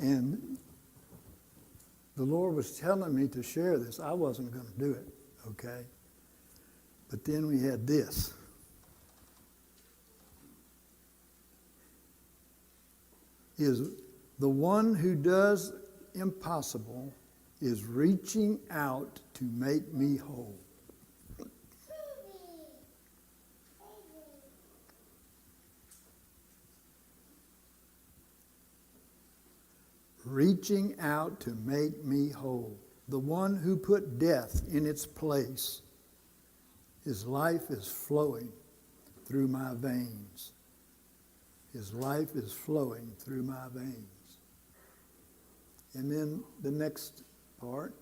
And the Lord was telling me to share this. I wasn't going to do it, okay? But then we had this. Is the one who does impossible is reaching out to make me whole. Reaching out to make me whole. The one who put death in its place. His life is flowing through my veins. His life is flowing through my veins. And then the next part.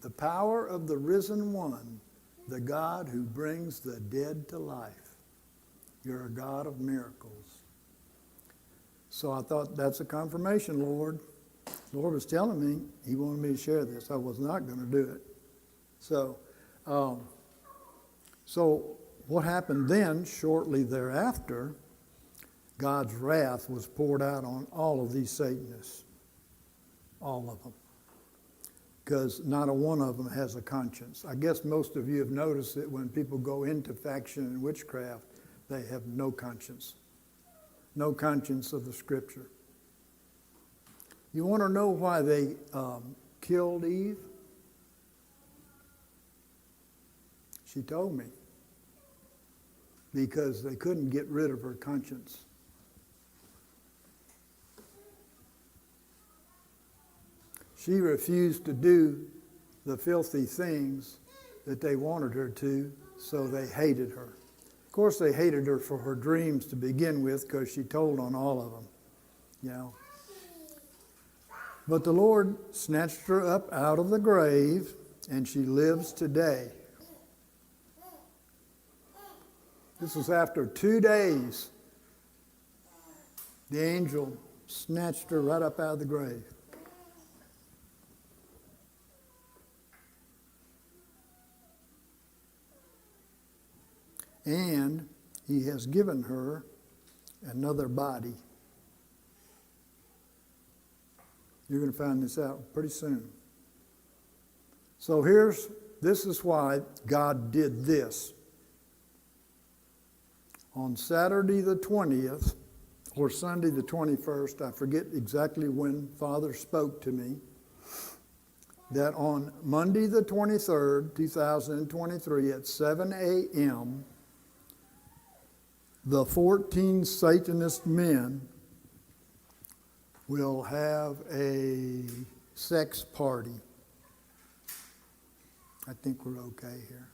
The power of the risen one, the God who brings the dead to life. You're a God of miracles. So I thought, that's a confirmation, Lord. The Lord was telling me he wanted me to share this. I was not going to do it. So what happened then, shortly thereafter, God's wrath was poured out on all of these Satanists. All of them. Because not a one of them has a conscience. I guess most of you have noticed that when people go into faction and witchcraft, they have no conscience. No conscience of the Scripture. You want to know why they killed Eve? She told me. Because they couldn't get rid of her conscience. She refused to do the filthy things that they wanted her to, so they hated her. Of course, they hated her for her dreams to begin with, because she told on all of them, you know. But the Lord snatched her up out of the grave, and she lives today. This was after 2 days. The angel snatched her right up out of the grave. And he has given her another body. You're going to find this out pretty soon. So this is why God did this. On Saturday the 20th, or Sunday the 21st, I forget exactly when Father spoke to me, that on Monday the 23rd, 2023, at 7 a.m., the 14 Satanist men will have a sex party. I think we're okay here.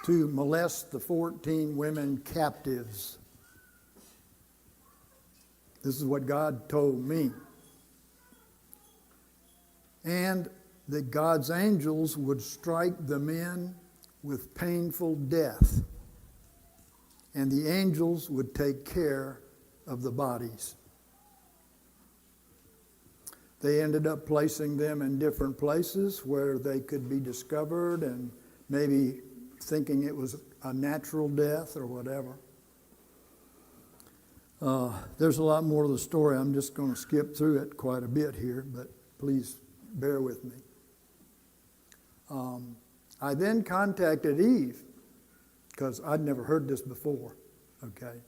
To molest the 14 women captives. This is what God told me. And that God's angels would strike the men with painful death. And the angels would take care of the bodies. They ended up placing them in different places where they could be discovered, and maybe thinking it was a natural death or whatever. There's a lot more to the story. I'm just going to skip through it quite a bit here, but please bear with me. I then contacted Eve, because I'd never heard this before, okay?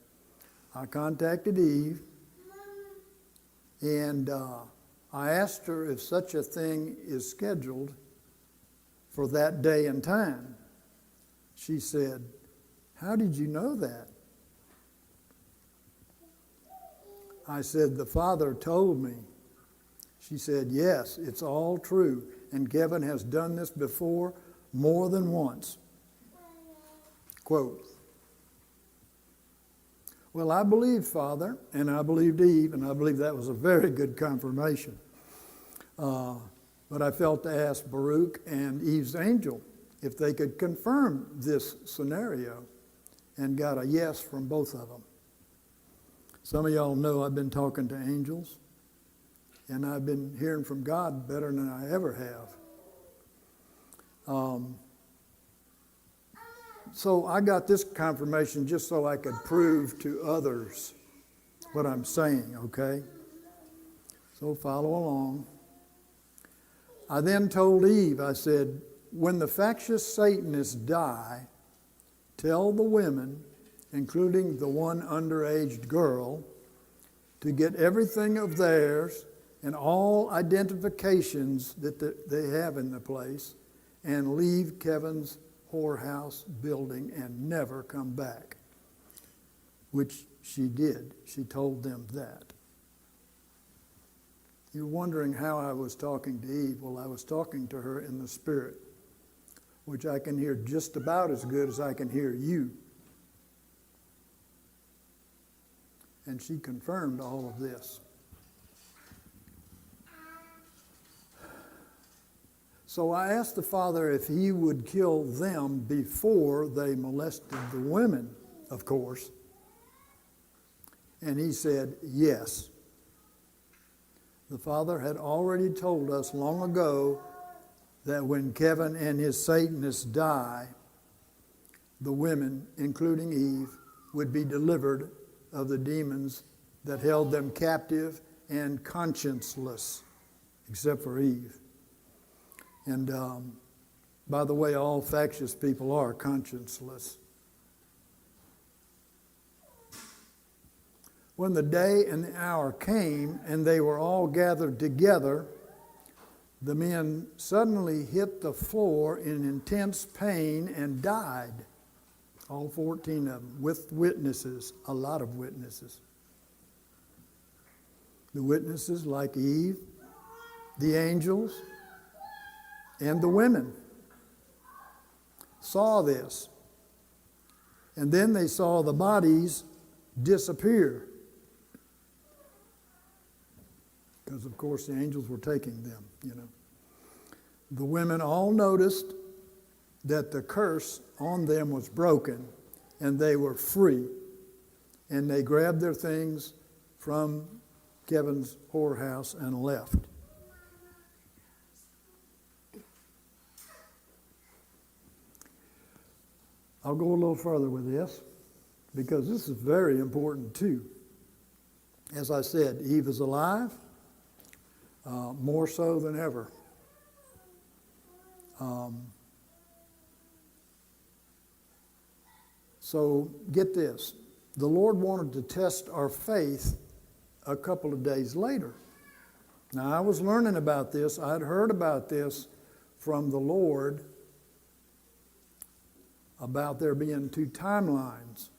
I contacted Eve, and I asked her if such a thing is scheduled for that day and time. She said, "How did you know that?" I said, "The Father told me." She said, "Yes, it's all true, and Kevin has done this before more than once." Quote, "Well, I believed Father, and I believed Eve, and I believe that was a very good confirmation. But I felt to ask Baruch and Eve's angel if they could confirm this scenario, and got a yes from both of them. Some of y'all know I've been talking to angels, and I've been hearing from God better than I ever have. So I got this confirmation just so I could prove to others what I'm saying, okay? So follow along. I then told Eve, I said, when the factious Satanists die, tell the women, including the one underage girl, to get everything of theirs and all identifications that they have in the place and leave Kevin's whorehouse building and never come back. Which she did. She told them that. You're wondering how I was talking to Eve. Well, I was talking to her in the Spirit, which I can hear just about as good as I can hear you. And she confirmed all of this. So I asked the Father if he would kill them before they molested the women, of course. And he said, yes. The Father had already told us long ago that when Kevin and his Satanists die, the women, including Eve, would be delivered of the demons that held them captive and conscienceless, except for Eve. And by the way, all factious people are conscienceless. When the day and the hour came and they were all gathered together, the men suddenly hit the floor in intense pain and died. All 14 of them, with witnesses, a lot of witnesses. The witnesses like Eve, the angels, and the women saw this. And then they saw the bodies disappear. Because, of course, the angels were taking them, you know. The women all noticed that the curse on them was broken and they were free. And they grabbed their things from Kevin's whorehouse and left. I'll go a little further with this because this is very important too. As I said, Eve is alive. More so than ever. So get this. The Lord wanted to test our faith a couple of days later. Now, I was learning about this. I'd heard about this from the Lord about there being two timelines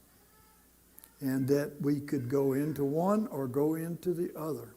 and that we could go into one or go into the other.